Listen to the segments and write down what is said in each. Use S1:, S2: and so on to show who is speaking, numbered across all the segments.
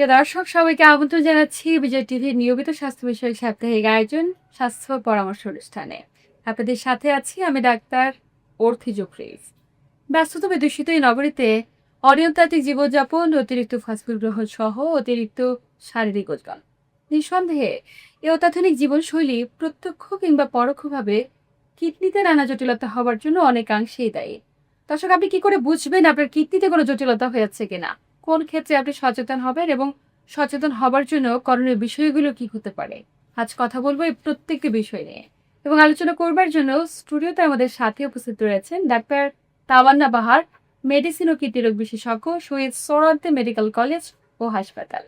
S1: প্রিয় দর্শক সবাইকে আমন্ত্রণ জানাচ্ছি বিজয় টিভির নিয়মিত স্বাস্থ্য বিষয়ক সাপ্তাহিক আয়োজন স্বাস্থ্য পরামর্শ অনুষ্ঠানে। আপনাদের সাথে আছি আমি ডাক্তার অর্থি জোফ্রিজ। ব্যস্ততা বিদূষিত এই নগরীতে অনিয়ন্ত্রিত জীবনযাপন, অতিরিক্ত ফাস্টফুড গ্রহণ সহ অতিরিক্ত শারীরিক ওজন, নিঃসন্দেহে এই অত্যাধুনিক জীবনশৈলী প্রত্যক্ষ কিংবা পরোক্ষভাবে কিডনিতে নানা জটিলতা হওয়ার জন্য অনেকাংশেই দায়ী। দর্শক, আপনি কি করে বুঝবেন আপনার কিডনিতে কোনো জটিলতা হয়েছে কিনা? কোন ক্ষেত্রে আপনি সচেতন হবেন এবং সচেতন হবার জন্য করণীয় বিষয়গুলো কি হতে পারে? আজ কথা বলবো এই প্রত্যেকটি বিষয় নিয়ে এবং আলোচনা করবার জন্য স্টুডিওতে আমাদের সাথে উপস্থিত রয়েছেন ডাক্তার তাওয়ান্না বাহার, মেডিসিন ও কিডনি রোগ বিশেষজ্ঞ, শহীদ সোহরাওয়ার্দী মেডিকেল কলেজ ও হাসপাতাল।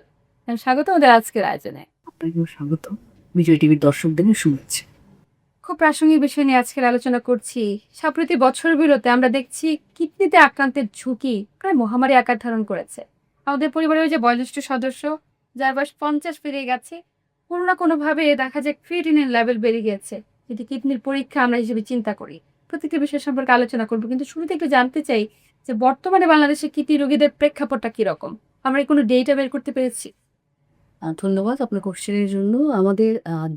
S1: স্বাগত আমাদের আজকের আয়োজনে।
S2: আপনাকেও স্বাগত। বিজয় টিভির দর্শকদের শুভেচ্ছা।
S1: খুব প্রাসঙ্গিক বিষয় নিয়ে আজকের আলোচনা করছি। সাম্প্রতিক বছরগুলোতে আমরা দেখছি কিডনিতে আক্রান্তের ঝুঁকি প্রায় মহামারী আকার ধারণ করেছে। আমাদের পরিবারের ওই যে বয়োজ্যেষ্ঠ সদস্য যার বয়স 50 পেরিয়ে গেছে, কোনো না কোনোভাবে দেখা যায় ক্রিয়েটিনিন লেভেল বেড়ে গিয়েছে, যেটি কিডনির পরীক্ষা আমরা হিসেবে চিন্তা করি। প্রতিটি বিষয় সম্পর্কে আলোচনা করবো, কিন্তু শুরুতে একটু জানতে চাই যে বর্তমানে বাংলাদেশে কিডনি রোগীদের প্রেক্ষাপটটা কিরকম? আমরা কি কোনো ডেটা বের করতে পেরেছি?
S2: ধন্যবাদ আপনার কোশ্চেনের জন্য। আমাদের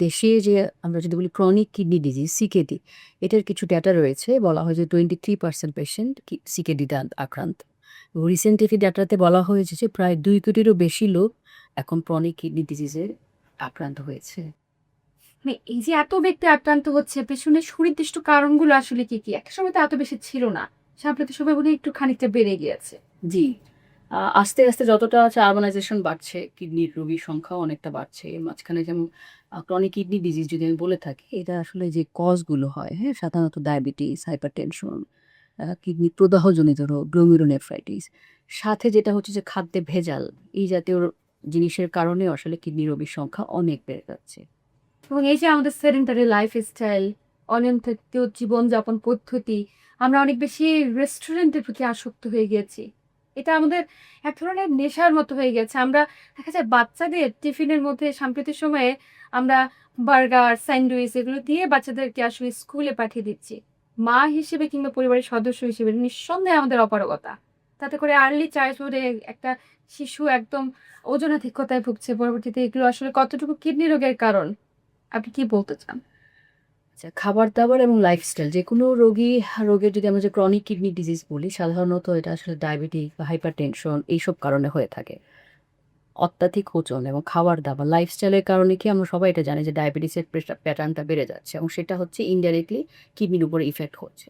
S2: দেশে যে আমরা যদি বলি ক্রনিক কিডনি ডিজিজ সিকেডি, এটার কিছু ডেটা রয়েছে। বলা হয় যে 23% পেশেন্ট সিকেডিতে আক্রান্ত। রিসেন্ট একটি ডেটাতে বলা হয়েছে যে প্রায় 2 কোটিরও বেশি লোক এখন ক্রনিক কিডনি ডিজিজে আক্রান্ত হয়েছে।
S1: মানে এই যে এত ব্যক্তি আক্রান্ত হচ্ছে, পেছনে সুনির্দিষ্ট কারণগুলো আসলে কি কি? একটা সময় তো এত বেশি ছিল না, সাম্প্রতিক সময় মনে হয় একটু খানিকটা বেড়ে গিয়েছে।
S2: জি, আস্তে, আস্তে যতটা হচ্ছে আরবানাইজেশন বাড়ছে, কিডনির রোগীর সংখ্যাও অনেকটা বাড়ছে। এর মাঝখানে যেমন ক্রনিক কিডনি ডিজিজ যদি আমি বলে থাকি, এটা আসলে যে কজগুলো হয়, হ্যাঁ? সাধারণত ডায়াবেটিস, হাইপারটেনশন, কিডনি প্রদাহজনিত রোগ, গ্লোমেরুনেফ্রাইটিস। সাথে যেটা হচ্ছে যে খাদ্যে ভেজাল, এই জাতীয় জিনিসের কারণেও আসলে কিডনি রোগীর সংখ্যা অনেক বেড়ে যাচ্ছে।
S1: এবং এই যে আমাদের সেডেন্টারি লাইফস্টাইল, অনিয়ন্ত্রিত জীবনযাপন পদ্ধতি, আমরা অনেক বেশি রেস্টুরেন্টের প্রতি আসক্ত হয়ে গিয়েছি। এটা আমাদের এক ধরনের নেশার মতো হয়ে গেছে। আমরা দেখা যায় বাচ্চাদের টিফিনের মধ্যে সাম্প্রতিক সময়ে আমরা বার্গার, স্যান্ডউইচ এগুলো দিয়ে বাচ্চাদেরকে আসলে স্কুলে পাঠিয়ে দিচ্ছি। মা হিসেবে কিংবা পরিবারের সদস্য হিসেবে নিঃসন্দেহে আমাদের অপারগতা। তাতে করে আর্লি চাইল্ডহুডে একটা শিশু একদম ওজনাধিক্যতায় ভুগছে। পরবর্তীতে এগুলো আসলে কতটুকু কিডনি রোগের কারণ? আপনি কি বলতে চান?
S2: আচ্ছা, খাবার-দাবার এবং লাইফস্টাইল যেকোনো রোগের যদি আমরা যে ক্রনিক কিডনি ডিজিজ বলি, সাধারণত এটা আসলে ডায়াবেটিক বা হাইপারটেনশন এইসব কারণে হয়ে থাকে। অত্যাধিক ওজন এবং খাবার-দাবার, লাইফস্টাইলের কারণে কি আমরা সবাই এটা জানি যে ডায়াবেটিসের প্যাটার্নটা বেড়ে যাচ্ছে এবং সেটা হচ্ছে ইনডাইরেক্টলি কিডনির উপরে ইফেক্ট হচ্ছে।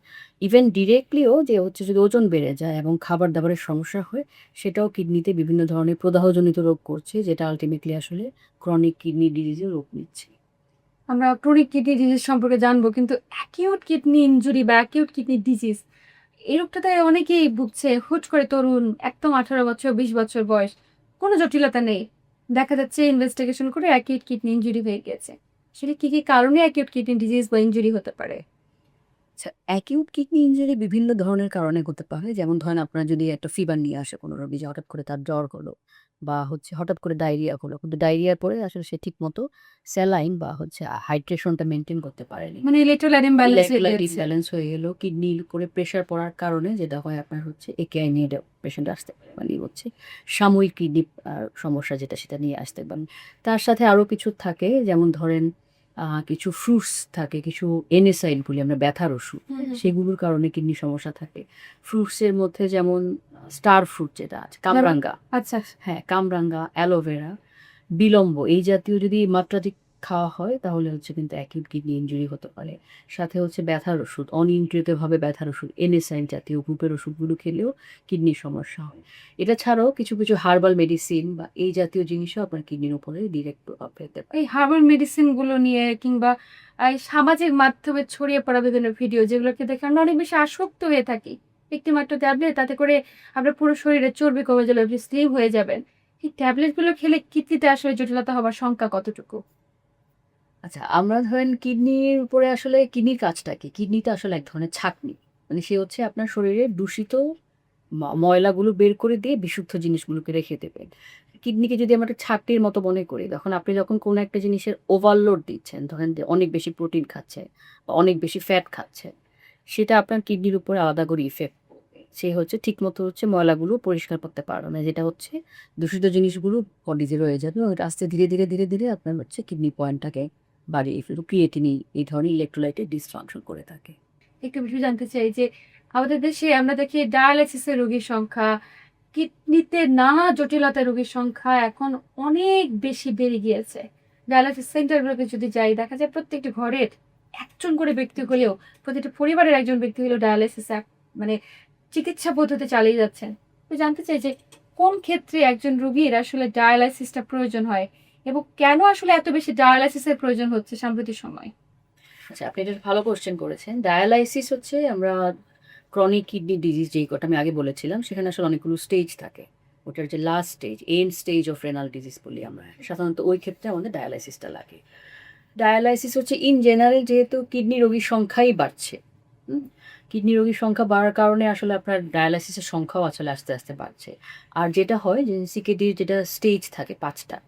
S2: ইভেন ডিরেক্টলিও যে হচ্ছে যদি ওজন বেড়ে যায় এবং খাবার-দাবারের সমস্যা হয়, সেটাও কিডনিতে বিভিন্ন ধরনের প্রদাহজনিত রোগ করছে, যেটা আল্টিমেটলি আসলে ক্রনিক কিডনি ডিজিজে রূপ নিচ্ছে।
S1: আমরা ক্রনিক কিডনি ডিজিজ সম্পর্কে জানবো, কিন্তু অ্যাকিউট কিডনি ইনজুরি বা অ্যাকিউট কিডনি ডিজিজ এই রোগটাতে অনেকেই ভুগছে। হুট করে তরুণ, একদম 18 বছর 20 বছর বয়স, কোনো জটিলতা নেই, দেখা যাচ্ছে ইনভেস্টিগেশন করে অ্যাকিউট কিডনি ইনজুরি হয়ে গিয়েছে। আসলে কি কি কারণে অ্যাকিউট কিডনি ডিজিজ বা ইনজুরি হতে পারে?
S2: আচ্ছা, অ্যাকিউট কিডনি ইনজুরি বিভিন্ন ধরনের কারণে হতে পারে। যেমন ধরেন আপনার যদি একটা ফিভার নিয়ে আসে কোনো রোগী যে হঠাৎ করে তার জ্বর হলো বা হচ্ছে হঠাৎ করে ডায়রিয়া হলো। কিন্তু ডায়রিয়ার পরে আসলে সে ঠিকমতো স্যালাইন বা হচ্ছে হাইড্রেশনটা মেইনটেইন করতে পারেনি।
S1: মানে ইলেক্ট্রোলাইট ইমব্যালেন্স হয়ে
S2: ইলেক্ট্রোলাইট
S1: গিয়েছে।
S2: ইমব্যালেন্স হয়ে গেল। কিডনির উপরে প্রেশার পড়ার কারণে যেটা হয় আপনার হচ্ছে একেআই নিয়ে পেশেন্ট আসতে পারে। মানে হচ্ছে সাময়িক কিডনি সমস্যা যেটা সেটা নিয়ে আসতে পারেন। তার সাথে আরো কিছু থাকে, যেমন ধরেন কিছু ফ্রুটস থাকে, কিছু NSAID বলি আমরা, ব্যথার ওষুধ।
S1: হুম, হুম।
S2: সেগুলোর কারণে কিডনি সমস্যা থাকে। ফ্রুটসের মধ্যে যেমন স্টার ফ্রুট যেটা আছে, কামরাঙ্গা,
S1: আচ্ছা।
S2: হ্যাঁ, কামরাঙ্গা, অ্যালোভেরা, বিলম্ব এই জাতীয় যদি মাত্রাধিক খাওয়া হয় তাহলে হচ্ছে কিন্তু অ্যাকিউট কিডনি ইনজুরি হতে পারে। সাথে হচ্ছে ব্যথার ওষুধ, অনিয়ন্ত্রিতভাবে ব্যথার ওষুধ, NSAID জাতীয় গ্রুপের ওষুধগুলো খেলেও কিডনির সমস্যা হয়। এটা ছাড়াও কিছু, কিছু হার্বাল মেডিসিন বা এই জাতীয় জিনিসও আপনার কিডনির উপরে ডিরেক্ট প্রভাব ফেলতে পারে।
S1: এই হার্বাল মেডিসিন গুলো নিয়ে কিংবা এই সামাজিক মাধ্যমে ছড়িয়ে পড়া বিভিন্ন ভিডিও যেগুলোকে দেখে আমরা অনেক বেশি আসক্ত হয়ে থাকি। একটি মাত্র ট্যাবলেট, তাতে করে আপনার পুরো শরীরে চর্বি কমে যাবে, আপনি স্লিম হয়ে যাবেন। এই ট্যাবলেট গুলো খেলে কিডনিতে আসলে জটিলতা হবার সংখ্যা কতটুকু?
S2: আচ্ছা, আমরা ধরেন কিডনির উপরে আসলে কিডনির কাজটা কি? কিডনিটা আসলে এক ধরনের ছাঁকনি। মানে সে হচ্ছে আপনার শরীরের দূষিত ময়লাগুলো বের করে দিয়ে বিশুদ্ধ জিনিসগুলোকে রেখে দেবে। কিডনিকে যদি আমরা একটা ছাঁকনির মতো মনে করি, তখন আপনি যখন কোনো একটা জিনিসের ওভারলোড দিচ্ছেন, ধরেন যে অনেক বেশি প্রোটিন খাচ্ছে বা অনেক বেশি ফ্যাট খাচ্ছে, সেটা আপনার কিডনির উপরে আলাদা করে ইফেক্ট করবে। সে হচ্ছে ঠিকমতো হচ্ছে ময়লাগুলো পরিষ্কার করতে পারবে না, যেটা হচ্ছে দূষিত জিনিসগুলো বডিতে রয়ে যাবে এবং এটা আস্তে ধীরে ধীরে ধীরে ধীরে আপনার হচ্ছে কিডনি পয়েন্টটাকে বাড়িয়ে ফেলবে, ক্রিয়েটিনি এই ধরনের ইলেকট্রোলাইটের ডিসফাংশন করে থাকে।
S1: একটু বিষয় জানতে চাই যে আমাদের দেশে আমরা দেখি ডায়ালাইসিসের রোগীর সংখ্যা, কিডনিতে নানা জটিলতার রোগীর সংখ্যা এখন অনেক বেশি বেড়ে গিয়েছে। ডায়ালাইসিস সেন্টারগুলোতে যদি যাই দেখা যায় প্রত্যেকটি ঘরের একজন করে ব্যক্তি হলেও, প্রতিটি পরিবারের একজন ব্যক্তি হলেও ডায়ালাইসিস মানে চিকিৎসা পদ্ধতি চালিয়ে যাচ্ছেন। তো জানতে চাই যে কোন ক্ষেত্রে একজন রোগীর আসলে ডায়ালাইসিসটা প্রয়োজন হয় এবং কেন আসলে এত বেশি ডায়ালাইসিসের প্রয়োজন হচ্ছে সাম্প্রতিক সময়?
S2: আচ্ছা, আপনি এটা ভালো কোশ্চেন করেছেন। ডায়ালাইসিস হচ্ছে আমরা ক্রনিক কিডনি ডিজিজ যেই কথা আমি আগে বলেছিলাম, সেখানে আসলে অনেকগুলো স্টেজ থাকে। ওটার যে last stage, end stage of renal disease বলি আমরা, সাধারণত ওই ক্ষেত্রে আমাদের ডায়ালাইসিসটা লাগে। ডায়ালাইসিস হচ্ছে ইন জেনারেল যেহেতু কিডনি রোগীর সংখ্যাই বাড়ছে, কিডনি রোগীর সংখ্যা বাড়ার কারণে আসলে আপনার ডায়ালাইসিসের সংখ্যাও আসলে আস্তে আস্তে বাড়ছে। আর যেটা হয় যে সিকেডির যেটা স্টেজ থাকে ৫টা,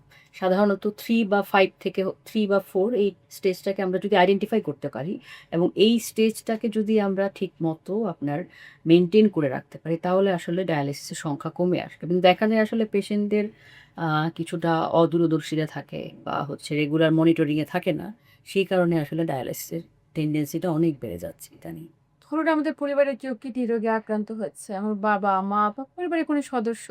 S2: সাধারণত 3 বা 5 থেকে 3 বা 4 এই স্টেজটাকে আমরা যদি আইডেন্টিফাই করতে পারি এবং এই স্টেজটাকে যদি আমরা ঠিক মতো আপনার মেনটেন করে রাখতে পারি, তাহলে আসলে ডায়ালাইসিসের সংখ্যা কমে আসবে। এবং দেখা যায় আসলে পেশেন্টদের কিছুটা অদূরদর্শীরা থাকে বা হচ্ছে রেগুলার মনিটরিংয়ে থাকে না, সেই কারণে আসলে ডায়ালাইসিসের টেন্ডেন্সিটা অনেক বেড়ে যাচ্ছে ইদানিং।
S1: ধরুন আমাদের পরিবারের কেউ কিডনি রোগে আক্রান্ত হচ্ছে, আমার বাবা মা বা পরিবারের কোনো সদস্য,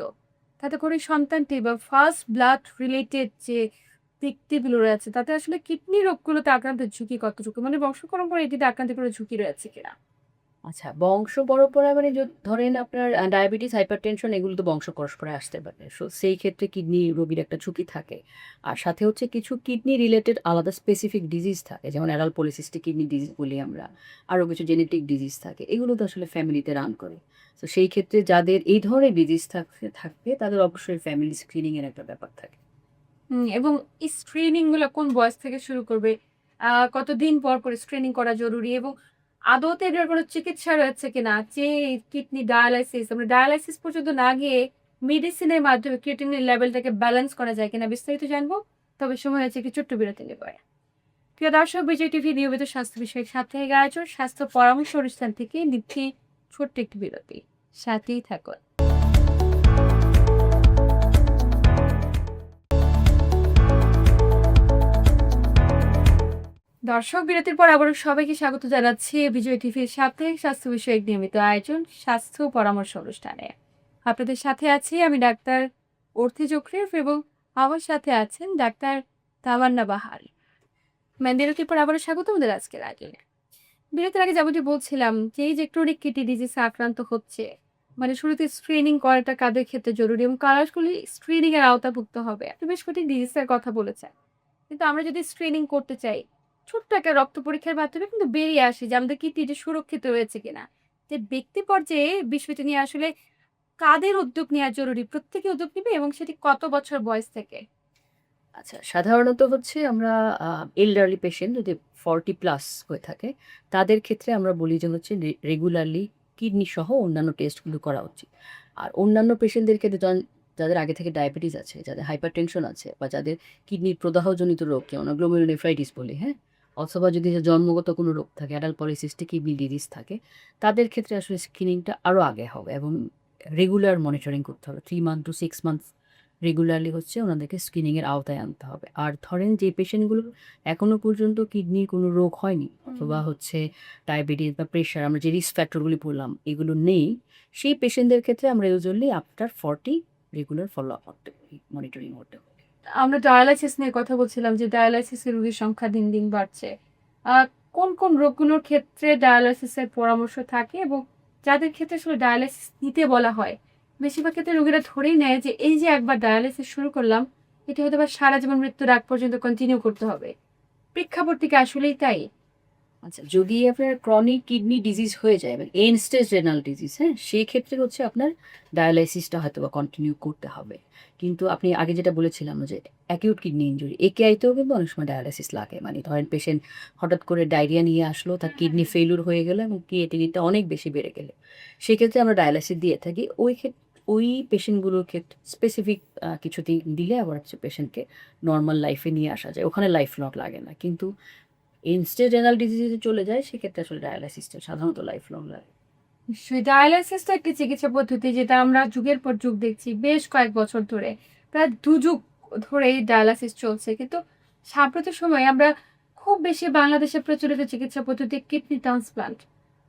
S1: তাতে করে সন্তানটি বা ফার্স্ট ব্লাড রিলেটেড যে ব্যক্তিগুলো রয়েছে তাতে আসলে কিডনি রোগগুলোতে আক্রান্তের ঝুঁকি কতটুকু, মানে বংশ পরম্পরা এটিতে আক্রান্ত করে ঝুঁকি রয়েছে কিনা?
S2: আচ্ছা, বংশ পরম্পরায় মানে ধরেন আপনার ডায়াবেটিস, হাইপারটেনশন এগুলো তো বংশ পরস্পরে আসতে পারে। সো সেই ক্ষেত্রে কিডনি রোগীর একটা ঝুঁকি থাকে। আর সাথে হচ্ছে কিছু কিডনি রিলেটেড আলাদা স্পেসিফিক ডিজিজ থাকে। যেমন অ্যাডাল্ট পলিসিস্টিক কিডনি ডিজিজ বলি আমরা। আরও কিছু জেনেটিক ডিজিজ থাকে। এগুলো তো আসলে ফ্যামিলিতে রান করে। তো সেই ক্ষেত্রে যাদের এই ধরনের ডিজিজ থাকবে তাদের অবশ্যই ফ্যামিলি স্ক্রিনিং এর একটা ব্যাপার থাকে।
S1: এবং স্ক্রিনিং গুলো কোন বয়স থেকে শুরু করবে, কতদিন পর পর স্ক্রিনিং করা জরুরি এবং আদতে এটার কোনো চিকিৎসা রয়েছে কিনা, যে কিডনি ডায়ালাইসিস আমরা ডায়ালাইসিস পর্যন্ত না গিয়ে মেডিসিনের মাধ্যমে ক্রিয়েটিনিন লেভেলটাকে ব্যালেন্স করা যায় কিনা বিস্তারিত জানবো। তবে সময় হচ্ছে একটি ছোট্ট বিরতি নেব। প্রিয় দর্শক, বিজয় টিভি নিয়মিত স্বাস্থ্য বিষয়ক সাপ্তাহিক আয়োজন স্বাস্থ্য পরামর্শ অনুষ্ঠান থেকে নিচ্ছি ছোট্ট একটি বিরতি। সাথেই থাকুন। দর্শক, বিরতির পর আবারও সবাইকে স্বাগত জানাচ্ছি বিজয় টিভির সাপ্তাহিক স্বাস্থ্য বিষয়ক নিয়মিত আয়োজন স্বাস্থ্য পরামর্শ অনুষ্ঠানে। আপনাদের সাথে আছি আমি ডাক্তার অর্থি জোকরিফ এবং আমার সাথে আছেন ডাক্তার তামান্না বাহার। বিরতির পর আবারও স্বাগত আমাদের আজকের আয়োজনে। বিরতির আগে যেমনটি বলছিলাম যে এই যে ক্রনিক কিডনি ডিজিজে আক্রান্ত হচ্ছে, মানে শুরুতে স্ক্রিনিং করাটা কাদের ক্ষেত্রে জরুরি এবং কারাগুলি স্ক্রিনিং এর আওতাভুক্ত হবে। আপনি বেশ কয়েকটি ডিজিজের কথা বলেছেন, কিন্তু আমরা যদি স্ক্রিনিং করতে চাই ছোট্ট একটা রক্ত পরীক্ষার মাধ্যমে কিন্তু বেরিয়ে আসে যে আমাদের কিডনিটা সুরক্ষিত রয়েছে কিনা। যে ব্যক্তি পর্যায়ে বিষয়টি নিয়ে আসলে কাদের উদ্যোগ নেওয়া জরুরি, প্রত্যেকে উদ্যোগ নিবে এবং সেটি কত বছর বয়স থেকে?
S2: আচ্ছা, সাধারণত হচ্ছে আমরা এল্ডারলি পেশেন্ট যদি 40 প্লাস হয়ে থাকে, তাদের ক্ষেত্রে আমরা বলি যে হচ্ছে রেগুলারলি কিডনি সহ অন্যান্য টেস্টগুলো করা উচিত। আর অন্যান্য পেশেন্টদের ক্ষেত্রে যাদের আগে থেকে ডায়াবেটিস আছে, যাদের হাইপারটেনশন আছে বা যাদের কিডনির প্রদাহজনিত রোগ যেমন গ্লোমেরুলোনেফ্রাইটিস বলি, হ্যাঁ? অথবা যদি জন্মগত কোনো রোগ থাকে, অ্যাডাল্ট পলিসিস্টিক কিডনি ডিজিজ থাকে, তাদের ক্ষেত্রে আসলে স্ক্রিনিংটা আরও আগে হবে এবং রেগুলার মনিটরিং করতে হবে। 3 মান্থ টু 6 মান্থস রেগুলারলি হচ্ছে ওনাদেরকে স্ক্রিনিংয়ের আওতায় আনতে হবে। আর ধরেন যে পেশেন্টগুলো এখনো পর্যন্ত কিডনির কোনো রোগ হয়নি অথবা হচ্ছে ডায়াবেটিস বা প্রেশার, আমরা যে রিস্ক ফ্যাক্টরগুলি বললাম এগুলো নেই, সেই পেশেন্টদের ক্ষেত্রে আমরা usually after 40 regular follow up করতে পারি, মনিটরিং করতে পারি।
S1: আমরা ডায়ালাইসিস নিয়ে কথা বলছিলাম যে ডায়ালাইসিসের রোগীর সংখ্যা দিন দিন বাড়ছে। আহ, কোন কোন রোগগুলোর ক্ষেত্রে ডায়ালাইসিসের পরামর্শ থাকে এবং যাদের ক্ষেত্রে আসলে ডায়ালাইসিস নিতে বলা হয়, বেশিরভাগ ক্ষেত্রে রোগীরা ধরেই নেয় যে এই যে একবার ডায়ালাইসিস শুরু করলাম এটা হয়তো বা সারা জীবন মৃত্যুর আগ পর্যন্ত কন্টিনিউ করতে হবে। প্রেক্ষাপট থেকে আসলেই তাই?
S2: আচ্ছা, যদি আপনার ক্রনিক কিডনি ডিজিজ হয়ে যায় এবং এন্ড স্টেজ রেনাল ডিজিজ, হ্যাঁ, সেই ক্ষেত্রে হচ্ছে আপনার ডায়ালাইসিসটা হয়তো বা কন্টিনিউ করতে হবে। কিন্তু আপনি আগে যেটা বলেছিলাম যে অ্যাকিউট কিডনি ইনজুরি, একেআইতেও কিন্তু অনেক সময় ডায়ালাইসিস লাগে। মানে ধরেন পেশেন্ট হঠাৎ করে ডায়রিয়া নিয়ে আসলো, তার কিডনি ফেইলিউর হয়ে গেলো এবং ক্রিয়েটিনিনটা অনেক বেশি বেড়ে গেলে সেক্ষেত্রে আমরা ডায়ালাইসিস দিয়ে থাকি। ওই পেশেন্টগুলোর ক্ষেত্রে স্পেসিফিক কিছু দিলে আবার হচ্ছে পেশেন্টকে নর্মাল লাইফে নিয়ে আসা যায়, ওখানে লাইফ লং লাগে না। কিন্তু ইনস্টেড রেনাল ডিজিজে চলে যায় সেক্ষেত্রে আসলে ডায়ালাইসিসটা সাধারণত লাইফ লং লাগে।
S1: নিশ্চয়ই ডায়ালাইসিস তো একটি চিকিৎসা পদ্ধতি যেটা আমরা যুগের পর যুগ দেখছি বেশ কয়েক বছর ধরে, প্রায় ২ যুগ ধরেই ডায়ালাইসিস চলছে। কিন্তু সাম্প্রতিক সময়ে আমরা খুব বেশি বাংলাদেশে প্রচলিত চিকিৎসা পদ্ধতি কিডনি ট্রান্সপ্লান্ট।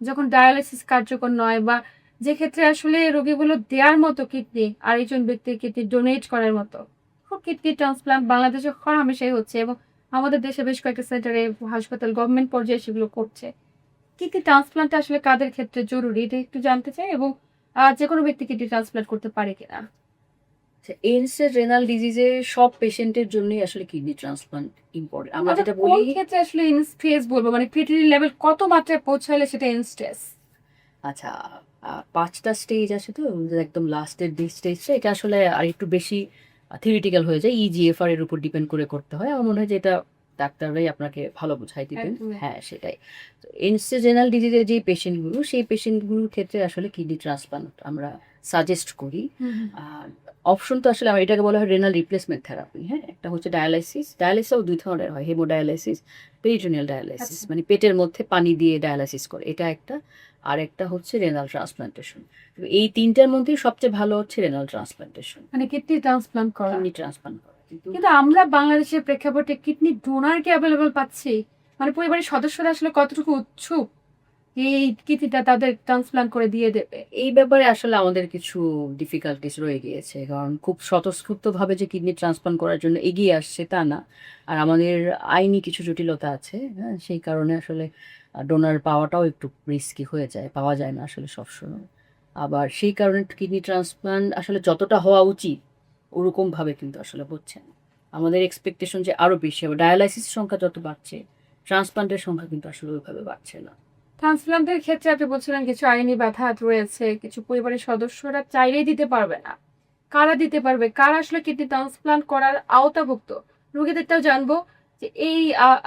S1: যখন ডায়ালাইসিস কার্যকর নয় বা যে ক্ষেত্রে আসলে রোগীগুলো দেয়ার মতো কিডনি আরেকজন ব্যক্তির কিডনি ডোনেট করার মতো খুব কিডনি ট্রান্সপ্লান্ট বাংলাদেশে হরহামেশাই হচ্ছে এবং আমাদের দেশে বেশ কয়েকটা সেন্টারে হাসপাতাল গভর্নমেন্ট পর্যায়ে সেগুলো করছে। কিডনি ট্রান্সপ্লান্ট আসলে কাদের ক্ষেত্রে জরুরি এটা একটু জানতে চাই এবং যেকোনো ব্যক্তি কিডনি ট্রান্সপ্লান্ট করতে পারে কিনা?
S2: এন্ড রেনাল ডিজিজে সব পেশেন্টের জন্যই আসলে কিডনি ট্রান্সপ্লান্ট ইম্পর্টেন্ট। আমরা
S1: আমরা
S2: যেটা
S1: কোন
S2: বলি,
S1: ক্ষেত্রে আসলে ইন স্টেজ বলবো মানে ক্রিটিনিন লেভেল কত মাত্রায় পৌঁছালে সেটা ইন স্টেজ?
S2: আচ্ছা, ৫টা স্টেজ আছে তো, একদম লাস্টের যে স্টেজটা এটা আসলে আর একটু বেশি থিওরিটিক্যাল হয়ে যায়। ইজিএফআর এর উপর ডিপেন্ড করে করতে হয়। আমার মনে হয় যে এটা ডাক্তাররাই আপনাকে ভালো বুঝাই দিবেন।
S1: একদমই।
S2: হ্যাঁ, সেটাই। তো এন্ড-স্টেজ রেনাল ডিজিজের যে পেশেন্টগুলো, সেই পেশেন্টগুলোর ক্ষেত্রে আসলে কিডনি ট্রান্সপ্লান্ট আমরা সাজেস্ট করি।
S1: হুম, হুম।
S2: আর অপশন তো আসলে আমার এটাকে বলা হয় রেনাল রিপ্লেসমেন্ট থেরাপি। হ্যাঁ, একটা হচ্ছে ডায়ালাইসিস। ডায়ালাইসিসও ২ ধরনের হয়, হেমোডায়ালাইসিস, পেরিটোনিয়াল ডায়ালাইসিস,
S1: আচ্ছা।
S2: মানে পেটের মধ্যে পানি দিয়ে ডায়ালাইসিস করে, এটা একটা। আরেকটা হচ্ছে রেনাল ট্রান্সপ্লান্টেশন। তো এই ৩টার মধ্যেই সবচেয়ে ভালো হচ্ছে রেনাল ট্রান্সপ্লান্টেশন,
S1: মানে কিডনি ট্রান্সপ্লান্ট করা।
S2: কিডনি ট্রান্সপ্লান্ট করা। কিন্তু
S1: কিন্তু আমরা বাংলাদেশের প্রেক্ষাপটে কিডনি ডোনার কি অ্যাভেলেবল পাচ্ছি? মানে পরিবারের সদস্যরা আসলে কতটুকু উৎসুক এই কিডনিটা তাদের ট্রান্সপ্লান্ট করে দিয়ে দেবে?
S2: এই ব্যাপারে আসলে আমাদের কিছু ডিফিকাল্টিস রয়ে গিয়েছে। কারণ খুব স্বতঃস্ফূর্তভাবে যে কিডনি ট্রান্সপ্লান্ট করার জন্য এগিয়ে আসছে তা না। আর আমাদের আইনি কিছু জটিলতা আছে। হ্যাঁ? সেই কারণে আসলে ডোনার পাওয়াটাও একটু রিস্কি হয়ে যায়। পাওয়া যায় না আসলে সবসময়। আবার সেই কারণে কিডনি ট্রান্সপ্লান্ট আসলে যতটা হওয়া উচিত ওরকমভাবে কিন্তু আসলে হচ্ছে না। আমাদের এক্সপেকটেশন যে আরো বেশি হবে। ডায়ালাইসিস সংখ্যা যত বাড়ছে, ট্রান্সপ্লান্টের সংখ্যা কিন্তু আসলে ওইভাবে বাড়ছে না।
S1: ট্রান্সপ্লান্টের ক্ষেত্রে আপনি বলছিলেন কিছু আইনি বাধা রয়েছে, কিছু পরিবারের সদস্যরা চাইলেই দিতে পারবে না। কারা দিতে পারবে? কারা আসলে কিডনি ট্রান্সপ্লান্ট করার আওতাভুক্ত? রোগীদেরটাও জানবো যে এই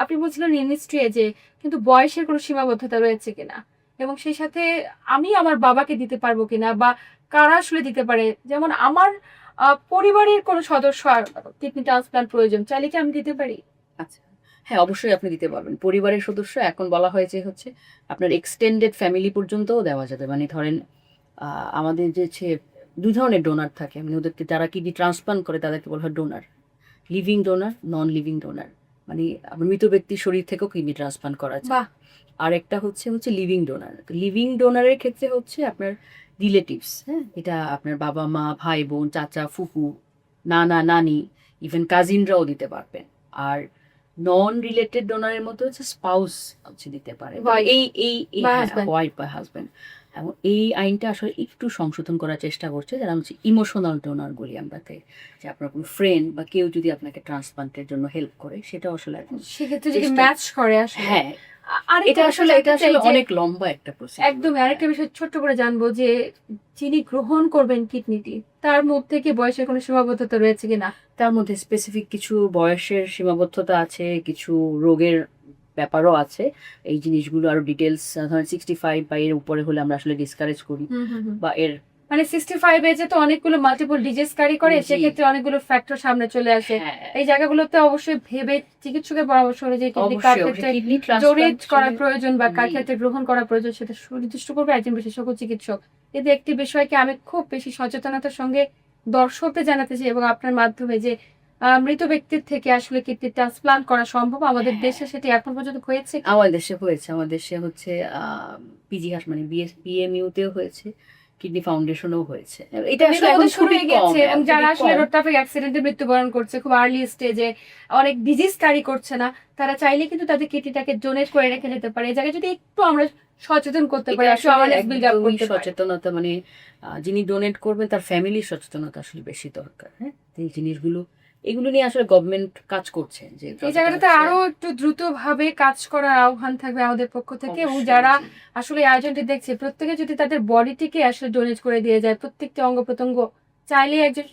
S1: আপনি বলছিলেন ইনস্ট্রি এজে কিন্তু বয়সের কোনো সীমাবদ্ধতা রয়েছে কিনা? এবং সেই সাথে আমি আমার বাবাকে দিতে পারবো কিনা বা কারা আসলে দিতে পারে? যেমন আমার পরিবারের কোনো সদস্য কিডনি ট্রান্সপ্লান্ট প্রয়োজন, চাইলে কি আমি দিতে পারি?
S2: আচ্ছা। হ্যাঁ, অবশ্যই আপনি দিতে পারবেন। পরিবারের সদস্য এখন বলা হয় যে হচ্ছে আপনার এক্সটেন্ডেড ফ্যামিলি পর্যন্তও দেওয়া যাবে। মানে ধরেন আ আমাদের যে ২ ধরনের ডোনার থাকে। মানে ওদেরকে যারা কিডনি ট্রান্সপ্লান্ট করে তাদেরকে বলা হয় donor. Living donor, non living donor. মানে আপনার মৃত ব্যক্তির শরীর থেকেও কিডনি ট্রান্সপ্লান্ট করা যায়।
S1: বাহ!
S2: আরেকটা হচ্ছে লিভিং ডোনার। লিভিং ডোনারের ক্ষেত্রে হচ্ছে আপনার রিলেটিভস, হ্যাঁ? এটা আপনার বাবা-মা, ভাই-বোন, চাচা, ফুপু, নানা-নানি, ইভেন কাজিনরাও দিতে পারবেন। আর নন রিলেটেড ডোনারের মধ্যে হচ্ছে স্পাউস হচ্ছে দিতে পারে।
S1: Wife
S2: এই
S1: বা
S2: হ্যাঁ,
S1: হাসব্যান্ড।
S2: ওয়াইফ বা হাসব্যান্ড। এবং এই আইনটা আসলে একটু সংশোধন করার চেষ্টা করছে, যারা হচ্ছে ইমোশনাল ডোনার বলি আমরাকে। যে আপনার কোনো ফ্রেন্ড বা কেউ যদি আপনাকে ট্রান্সপ্লান্টের জন্য হেল্প করে, সেটাও আসলে এখন
S1: সেক্ষেত্রে যদি
S2: চেষ্টা।
S1: ম্যাচ করে আসলে।
S2: হ্যাঁ,
S1: আরেকটা
S2: এটা
S1: বিষয়
S2: আসলে
S1: জানতে চাই যে
S2: অনেক লম্বা একটা প্রসিডিউর।
S1: একদমই আরেকটা বিষয় ছোট্ট করে জানবো যে যিনি গ্রহণ করবেন কিডনিটি তার মধ্যে কি বয়সের কোনো সীমাবদ্ধতা রয়েছে কিনা?
S2: তার মধ্যে স্পেসিফিক কিছু বয়সের সীমাবদ্ধতা আছে, কিছু রোগের ব্যাপারও আছে। এই জিনিসগুলো আরো ডিটেইলস ধরেন 65 বা এর উপরে হলে আমরা আসলে ডিসকারেজ করি।
S1: হুম, হুম, হুম।
S2: বা এর
S1: মানে 65 এজে তো অনেকগুলো মাল্টিপল ডিজিজ ক্যারি করে,
S2: জি।
S1: সেক্ষেত্রে অনেকগুলো ফ্যাক্টর সামনে চলে আসে।
S2: হ্যাঁ,
S1: এই জায়গাগুলোতে অবশ্যই ভেবে চিকিৎসকের পরামর্শ অনুযায়ী কিডনি কার
S2: অবশ্যই
S1: ক্ষেত্রে
S2: কিডনি
S1: ডোনেট
S2: ট্রান্সপ্লান্ট
S1: করা প্রয়োজন বা কার
S2: জি।
S1: ক্ষেত্রে গ্রহণ করা প্রয়োজন সেটা সুনির্দিষ্ট করবে একজন বিশেষজ্ঞ চিকিৎসক। কিন্তু একটি বিষয়কে আমি খুব বেশি সচেতনতার সঙ্গে দর্শকদের জানাতে চাই এবং আপনার মাধ্যমে যে মৃত ব্যক্তির থেকে আসলে কিডনি ট্রান্সপ্লান্ট করা সম্ভব আমাদের
S2: হ্যাঁ।
S1: দেশে সেটি এখন পর্যন্ত হয়েছে কি?
S2: আমাদের দেশে হয়েছে। আমাদের দেশে হচ্ছে পিজি মানে বিএমইউ তেও হয়েছে, কিডনি ফাউন্ডেশনেও হয়েছে। এটা আসলে এখন
S1: শুরু
S2: খুবই
S1: হয়ে
S2: কম,
S1: গেছে এবং যারা
S2: খুবই
S1: আসলে
S2: কম।
S1: রোড ট্রাফিক অ্যাক্সিডেন্টে মৃত্যুবরণ করছে খুব আর্লি স্টেজে, অনেক ডিজিজ ক্যারি করছে না, তারা চাইলে কিন্তু তাদের কিডনিটাকে ডোনেট করে রেখে যেতে পারে। এই জায়গায় যদি একটু আমরা সচেতন করতে পারি,
S2: এটা
S1: একটু
S2: আসলে
S1: অ্যাওয়ারনেস বিল্ড আপ
S2: একদমই
S1: করতে পারি।
S2: সচেতনতা, মানে যিনি ডোনেট করবেন তার ফ্যামিলির সচেতনতা আসলে বেশি দরকার। হ্যাঁ? তো এই জিনিসগুলো এগুলো নিয়ে আসলে গভর্নমেন্ট কাজ করছে যে
S1: এই
S2: যতটা
S1: জায়গাটাতে
S2: হচ্ছে
S1: আরো একটু দ্রুতভাবে কাজ করার আহ্বান থাকবে আমাদের পক্ষ থেকে এবং
S2: অবশ্যই
S1: যারা
S2: জি।
S1: আসলে এই আয়োজনটি দেখছে প্রত্যেকে যদি তাদের বডিটিকে আসলে ডোনেট করে দিয়ে যায়, প্রত্যেকটি অঙ্গ প্রত্যঙ্গ চাইলে একজন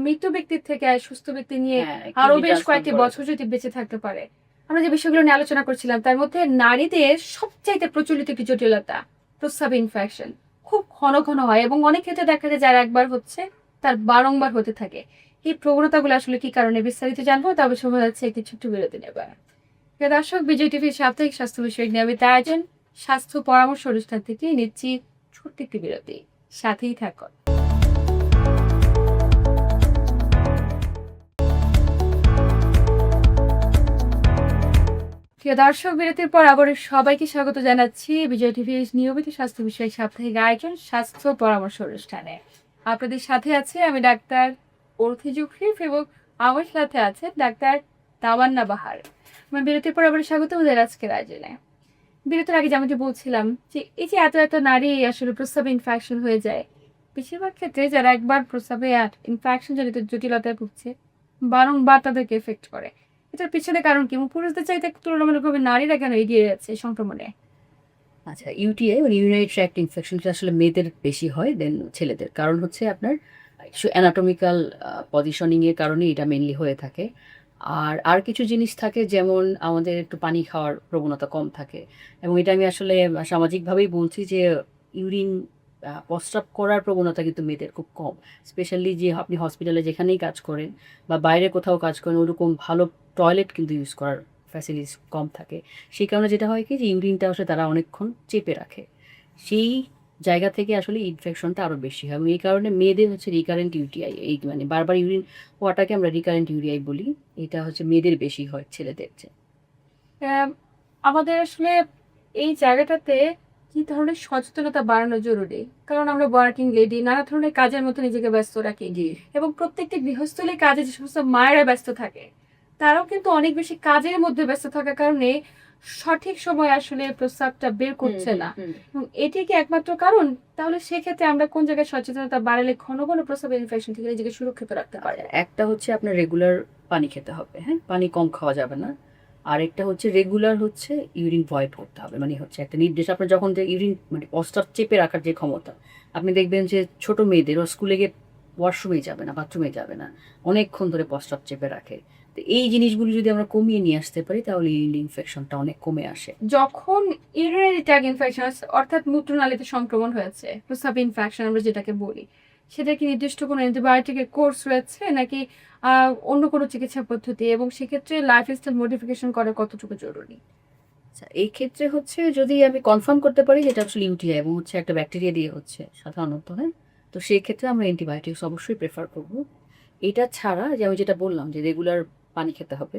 S1: মৃত ব্যক্তির থেকে সুস্থ ব্যক্তি নিয়ে
S2: হ্যাঁ,
S1: আরো
S2: কিডনি
S1: বেশ
S2: ট্রান্সপ্লান্ট
S1: কয়েকটি
S2: করা
S1: বছর
S2: যায়।
S1: যদি বেঁচে থাকতে পারে। আমরা যে বিষয়গুলো নিয়ে আলোচনা করছিলাম তার মধ্যে নারীদের সবচাইতে প্রচলিত একটি জটিলতা প্রস্রাব ইনফেকশন খুব ঘন ঘন হয় এবং অনেক ক্ষেত্রে দেখা যায় যার একবার হচ্ছে তার বারংবার হতে থাকে। এই প্রবণতাগুলো আসলে কি কারণে বিস্তারিত জানবো, তবে সময় হচ্ছে একটি ছোট্ট বিরতি নেবার। প্রিয় দর্শক, বিজয় টিভির সাপ্তাহিক স্বাস্থ্য বিষয়ক নিয়মিত আয়োজন স্বাস্থ্য পরামর্শ অনুষ্ঠান থেকে নিচ্ছি ছোট্ট একটি বিরতি, সাথেই থাকুন। প্রিয় দর্শক, বিরতির পর আবার সবাইকে স্বাগত জানাচ্ছি বিজয় টিভির নিয়মিত স্বাস্থ্য বিষয়ক সাপ্তাহিক আয়োজন স্বাস্থ্য পরামর্শ অনুষ্ঠানে। আপনাদের সাথে আছে আমি ডাক্তার অর্থি জুফরিফ এবং আমার সাথে আছে ডাক্তার তামান্না বাহার। আমার বিরতির পর আবার স্বাগত ওদের আজকের আয়োজনে। বিরতির আগে যেমনটি বলছিলাম যে এই যে এত এত নারী আসলে প্রস্রাবে ইনফেকশন হয়ে যায়, বেশিরভাগ ক্ষেত্রে যারা একবার প্রস্রাবে ইনফেকশন জনিত জটিলতায় ভুগছে বারংবার তাদেরকে এফেক্ট করে। এটার পিছনে কারণ কি এবং পুরুষদের চাইতে তুলনামূলকভাবে নারীরা কেন এগিয়ে যাচ্ছে এই সংক্রমণে?
S2: আচ্ছা, ইউটিআই মানে ইউরিনারি ট্র্যাক্ট ইনফেকশনটা আসলে মেয়েদের বেশি হয় দেন ছেলেদের। কারণ হচ্ছে আপনার কিছু অ্যানাটমিক্যাল পজিশনিংয়ের কারণে এটা মেইনলি হয়ে থাকে। আর কিছু জিনিস থাকে, যেমন আমাদের একটু পানি খাওয়ার প্রবণতা কম থাকে, এবং এটা আমি আসলে সামাজিকভাবেই বলছি যে ইউরিন প্রস্রাব করার প্রবণতা কিন্তু মেয়েদের খুব কম। স্পেশালি যে আপনি হসপিটালে যেখানেই কাজ করেন বা বাইরে কোথাও কাজ করেন, ওরকম ভালো টয়লেট কিন্তু ইউজ করার ফ্যাসিলিটিস কম থাকে। সেই কারণে যেটা হয় কি, যে ইউরিনটা আসলে তারা অনেকক্ষণ চেপে রাখে, সেই জায়গা থেকে আসলে ইনফেকশনটা আরও বেশি হয়, এবং এই কারণে মেয়েদের হচ্ছে রিকারেন্ট ইউটিআই, এই মানে বারবার ইউরিন হওয়াটাকে আমরা রিকারেন্ট ইউটিআই বলি। এটা হচ্ছে মেয়েদের বেশি হয় ছেলেদের চেয়ে।
S1: আহ, আমাদের আসলে এই জায়গাটাতে কি ধরনের সচেতনতা বাড়ানো জরুরি, কারণ আমরা ওয়ার্কিং লেডি, নানা ধরনের কাজের মধ্যে নিজেকে ব্যস্ত রাখি এবং প্রত্যেকটি গৃহস্থলী কাজে যে সমস্ত মায়েরা ব্যস্ত থাকে তারাও কিন্তু অনেক বেশি কাজের মধ্যে ব্যস্ত থাকার কারণে সঠিক সময় আসলে প্রস্রাবটা বের করছে না। এবং এটি কি একমাত্র কারণ? তাহলে সেক্ষেত্রে আমরা কোন জায়গায় সচেতনতা বাড়ালে ঘন ঘন প্রস্রাবের ইনফেকশন থেকে নিজেকে সুরক্ষিত রাখতে পারি?
S2: একটা হচ্ছে আপনার রেগুলার পানি খেতে হবে, হ্যাঁ, পানি কম খাওয়া যাবে না। আরেকটা হচ্ছে রেগুলার হচ্ছে ইউরিন ভয়েড করতে হবে, মানে হচ্ছে একটা নির্দেশ আপনার যখন যে ইউরিন মানে প্রস্রাব চেপে রাখার যে ক্ষমতা, আপনি দেখবেন যে ছোট মেয়েদের ও স্কুলে গিয়ে ওয়াশরুমে যাবে না, বাথরুমে যাবে না, অনেকক্ষণ ধরে প্রস্রাব চেপে রাখে। তো এই জিনিসগুলো যদি আমরা কমিয়ে নিয়ে আসতে পারি তাহলে ইউরিন ইনফেকশনটা অনেক কমে আসে।
S1: যখন ইউরিনারি ট্র্যাক্ট ইনফেকশন অর্থাৎ মূত্রনালীতে সংক্রমণ হয়েছে, প্রস্রাব ইনফেকশন আমরা যেটাকে বলি, সেটা কি নির্দিষ্ট কোনো অ্যান্টিবায়োটিকের কোর্স রয়েছে নাকি অন্য কোনো চিকিৎসা পদ্ধতি, এবং সেক্ষেত্রে লাইফস্টাইল মডিফিকেশন করা কতটুকু জরুরি?
S2: আচ্ছা, এই ক্ষেত্রে হচ্ছে যদি আমি কনফার্ম করতে পারি যেটা আসলে ইউটিআই এবং হচ্ছে একটা ব্যাকটেরিয়া দিয়ে হচ্ছে সাধারণত, হ্যাঁ, তো সেই ক্ষেত্রে আমরা অ্যান্টিবায়োটিক্স অবশ্যই প্রেফার করব। এটা ছাড়া যে আমি যেটা বললাম যে রেগুলার পানি খেতে হবে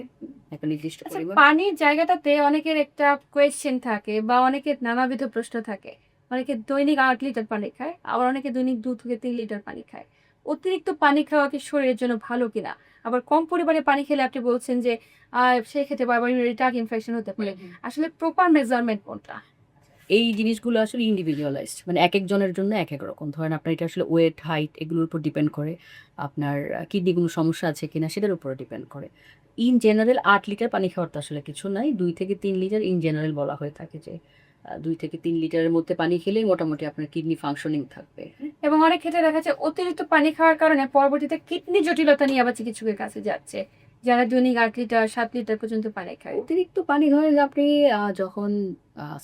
S2: একটা নির্দিষ্ট
S1: আচ্ছা,
S2: পরিমাণ।
S1: পানির জায়গাটাতে অনেকের একটা কোয়েশ্চেন থাকে বা অনেকের নানাবিধ প্রশ্ন থাকে। অনেকে দৈনিক 8 লিটার পানি খায়, আবার অনেকে দৈনিক 2 থেকে 3 লিটার পানি খায়। অতিরিক্ত পানি খাওয়া কি শরীরের জন্য ভালো কিনা? আবার কম পরিমাণে পানি খেলে আপনি বলছেন যে সেক্ষেত্রে বারবার ইউরিনারি ট্র্যাক্ট ইনফেকশন হতে পারে। আসলে প্রপার মেজারমেন্ট কোনটা?
S2: এই জিনিসগুলো আসলে ইন্ডিভিজুয়ালাইজড, মানে এক একজনের জন্য এক এক রকম। ধরেন আপনার এটা আসলে ওয়েট, হাইট এগুলোর উপর ডিপেন্ড করে, আপনার কিডনি কোনো সমস্যা আছে কিনা সেটার উপরে ডিপেন্ড করে। ইন জেনারেল 8 লিটার পানি খাওয়ার তো আসলে কিছু নাই, 2 থেকে 3 লিটার ইন জেনারেল বলা হয়ে থাকে যে 2 থেকে 3 লিটারের মধ্যে পানি খেলেই মোটামুটি আপনার কিডনি ফাংশনিং থাকবে।
S1: এবং অনেক ক্ষেত্রে দেখা যায় অতিরিক্ত পানি খাওয়ার কারণে পরবর্তীতে কিডনি জটিলতা নিয়ে আবার চিকিৎসকের কাছে যাচ্ছে, যারা দৈনিক 8 লিটার 7 লিটার পর্যন্ত পানি খায়।
S2: অতিরিক্ত পানি ধরেন আপনি যখন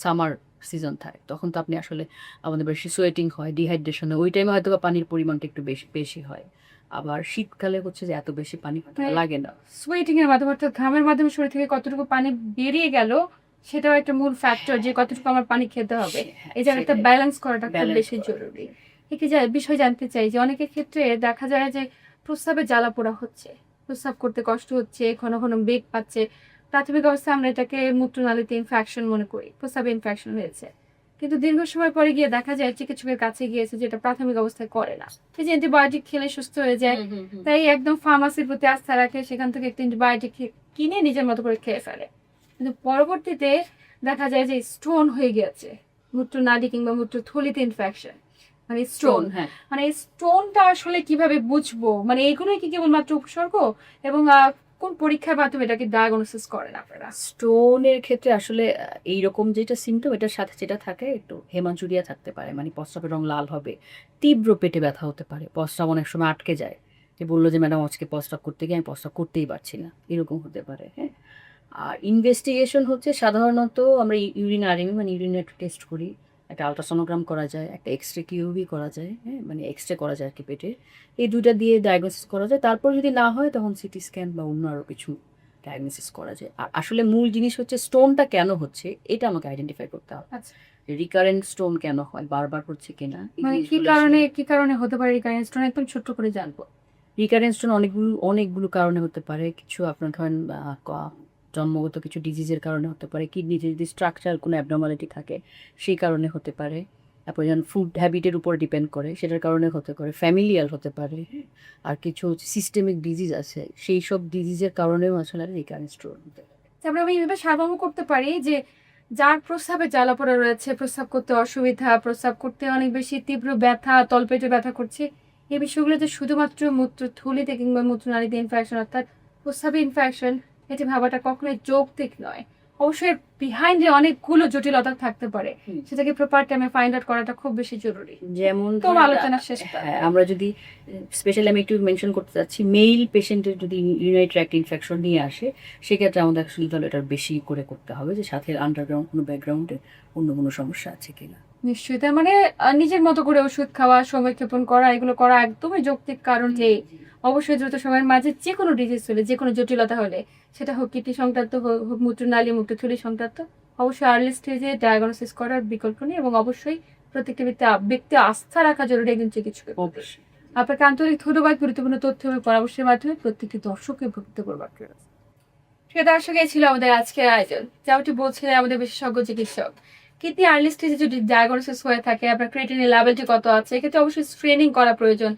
S2: সামার সিজন থাকে তখন তো আপনি আসলে আমাদের বেশি সোয়েটিং হয়, ডিহাইড্রেশন হয়, ওই টাইমে হয়তো বা পানির পরিমাণটা একটু বেশি বেশি হয়। আবার শীতকালে হচ্ছে যে এত বেশি পানি
S1: হ্যাঁ।
S2: লাগে না।
S1: সোয়েটিং এর মাধ্যমে অর্থাৎ ঘামের মাধ্যমে শরীর থেকে কতটুকু পানি বেরিয়ে গেল সেটাও একটা মূল ফ্যাক্টর, যে কতটুকু আমার পানি খেতে হবে।
S2: হ্যাঁ,
S1: এই জায়গাটা
S2: সেটাই।
S1: ব্যালেন্স করাটা খুব
S2: Balance
S1: বেশি
S2: করা।
S1: জরুরি। একটি বিষয় জানতে চাই যে অনেকের ক্ষেত্রে দেখা যায় যে প্রস্রাবে জ্বালা পোড়া হচ্ছে, প্রস্রাব করতে কষ্ট হচ্ছে, ঘন ঘন বেগ পাচ্ছে। প্রাথমিক অবস্থায় আমরা এটাকে মূত্রনালীতে ইনফেকশন মনে করি, প্রস্রাবে ইনফেকশন হয়েছে। কিন্তু দীর্ঘ সময় পরে গিয়ে দেখা যায় চিকিৎসকের কাছে গিয়েছে যেটা প্রাথমিক অবস্থায় করে না, এই যে অ্যান্টিবায়োটিক খেলে সুস্থ হয়ে যায়, তাই একদম ফার্মাসির প্রতি আস্থা রাখে, সেখান থেকে একটা অ্যান্টিবায়োটিক কিনে নিজের মতো করে খেয়ে ফেলে। কিন্তু পরবর্তীতে দেখা যায় যে স্টোন হয়ে গেছে, মূত্রনালী কিংবা মূত্রথলিতে ইনফেকশন, মানে স্টোন।
S2: হ্যাঁ,
S1: মানে এই স্টোনটা আসলে কিভাবে বুঝবো, মানে এইগুলোই কি কেবলমাত্র উপসর্গ, এবং কোন পরীক্ষার মাধ্যমে এটাকে ডায়াগনোসিস করেন আপনারা?
S2: স্টোনের ক্ষেত্রে আসলে এইরকম যেটা সিমটম, এটার সাথে যেটা থাকে একটু হেমাঞ্চুরিয়া থাকতে পারে, মানে প্রস্রাবের রং লাল হবে, তীব্র পেটে ব্যথা হতে পারে, প্রস্রাব অনেক সময় আটকে যায়, যে বললো যে ম্যাডাম আজকে প্রস্রাব করতে গিয়ে আমি প্রস্রাব করতেই পারছি না, এরকম হতে পারে। হ্যাঁ, আর ইনভেস্টিগেশন হচ্ছে সাধারণত আমরা ইউরিনারিমি মানে ইউরিনের টেস্ট করি, একটা আলট্রাসোনোগ্রাম করা যায়, একটা এক্সরে কিউবি করা যায়, হ্যাঁ, মানে এক্সরে করা যায় আর কি পেটে। এই দুইটা দিয়ে ডায়াগনোসিস করা যায়। তারপর যদি না হয় তখন সিটি স্ক্যান বা অন্য আরও কিছু ডায়াগনোসিস করা যায়। আর আসলে মূল জিনিস হচ্ছে স্টোনটা কেন হচ্ছে এটা আমাকে আইডেন্টিফাই করতে হবে।
S1: আচ্ছা,
S2: রিকারেন্ট স্টোন কেন হয়, বারবার হচ্ছে কিনা এই
S1: মানে
S2: জিনিসগুলো আসলে
S1: কি কারণে হতে পারে রিকারেন্স স্টোন একদম ছোট্ট করে জানবো।
S2: রিকারেন্স স্টোন অনেকগুলো কারণে হতে পারে। কিছু আপনার ধরেন জন্মগত কিছু ডিজিজের কারণে হতে পারে, কিডনিতে যদি স্ট্রাকচার কোনো অ্যাবনর্মালিটি থাকে সেই কারণে হতে পারে। তারপরে যেমন ফুড হ্যাবিটের উপর ডিপেন্ড করে সেটার কারণে হতে পারে, ফ্যামিলিয়াল হতে পারে। আর কিছু সিস্টেমিক ডিজিজ আছে, সেই সব ডিজিজের কারণেও আসলে রিকারেন্স স্টোন হতে পারে।
S1: তারপরে আমি এইভাবে সারমর্ম করতে পারি যে যার প্রস্রাবে জ্বালাপোড়া রয়েছে, প্রস্রাব করতে অসুবিধা, প্রস্রাব করতে অনেক বেশি তীব্র ব্যথা, তলপেটে ব্যথা করছে, এই বিষয়গুলো যে শুধুমাত্র মূত্রথলিতে কিংবা মূত্রনালীতে ইনফেকশন অর্থাৎ প্রস্রাবে ইনফেকশন, এটি ভাবাটা কখনোই যৌক্তিক নয়। অবশ্যই বিহাইন্ডে অনেকগুলো জটিলতা থাকতে পারে, সেটাকে প্রপার টাইমে ফাইন্ড আউট করাটা খুব বেশি জরুরি।
S2: যেমন
S1: তো আলোচনা শেষ।
S2: হ্যাঁ, আমরা যদি স্পেশালি আমি একটু মেনশন করতে চাচ্ছি, মেল পেশেন্টের যদি ইউরিনারি ট্র্যাক্ট ইনফেকশন নিয়ে আসে সেক্ষেত্রে আমাদের আসলে তাহলে এটা বেশি করে করতে হবে যে সাথে আন্ডারগ্রাউন্ড কোনো ব্যাকগ্রাউন্ডে অন্য কোনো সমস্যা আছে কিনা।
S1: নিশ্চয়ই, তার মানে নিজের মতো করে ওষুধ খাওয়া, সময়ক্ষেপণ করা, এগুলো করা একদমই যৌক্তিক, কারণ যে অবশ্যই দ্রুত সময়ের মাঝে যে কোনো ডিজিজ হলে, যে কোনো জটিলতা হলে, সেটা হোক কিডনি সংক্রান্ত, হোক মূত্রনালী মূত্রথলি সংক্রান্ত, অবশ্যই আর্লি স্টেজে ডায়াগনোসিস করার বিকল্প নেই এবং অবশ্যই প্রত্যেকটা ব্যক্তি আস্থা রাখা জরুরি একজন চিকিৎসকের প্রতি।
S2: অবশ্যই।
S1: আপনাকে আন্তরিক ধন্যবাদ গুরুত্বপূর্ণ তথ্য এবং পরামর্শের মাধ্যমে প্রত্যেকটি দর্শককে উপকৃত করবার জন্য। প্রিয় দর্শক, এই ছিল আমাদের আজকের আয়োজন। যেমনটি বলছিলেন আমাদের বিশেষজ্ঞ চিকিৎসক, কিডনি আর্লি স্টেজে যদি ডায়াগনোসিস হয়ে থাকে, আপনার ক্রিয়েটিনিন লেভেলটি কত আছে, এক্ষেত্রে অবশ্যই স্ক্রিনিং করা প্রয়োজন।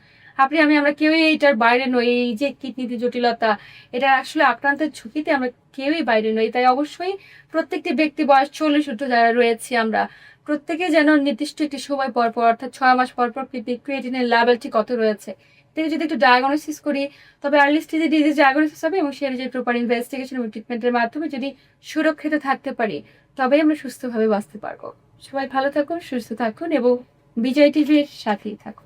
S1: আমরা কেউই এইটার বাইরে নই। এই যে কিডনিতে জটিলতা, এটা আসলে আক্রান্তের ঝুঁকিতে আমরা কেউই বাইরে নই। তাই অবশ্যই প্রত্যেকটি ব্যক্তি বয়স 40 ঊর্ধ্ব যারা রয়েছে, আমরা প্রত্যেকে যেন নির্দিষ্ট একটি সময় পর পর অর্থাৎ 6 মাস পর পর ক্রিয়েটিনিন লেভেলটি কত রয়েছে থেকে যদি একটু ডায়াগনোসিস করি, তবে আর্লি স্টেজে ডিজিজ ডায়াগনোসিস হবে এবং সেই অনুযায়ী প্রপার ইনভেস্টিগেশন এবং ট্রিটমেন্টের মাধ্যমে যদি সুরক্ষিত থাকতে পারি, তবেই আমরা সুস্থভাবে বাঁচতে পারবো। সবাই ভালো থাকুন, সুস্থ থাকুন এবং বিজয় টিভির সাথেই থাকুন।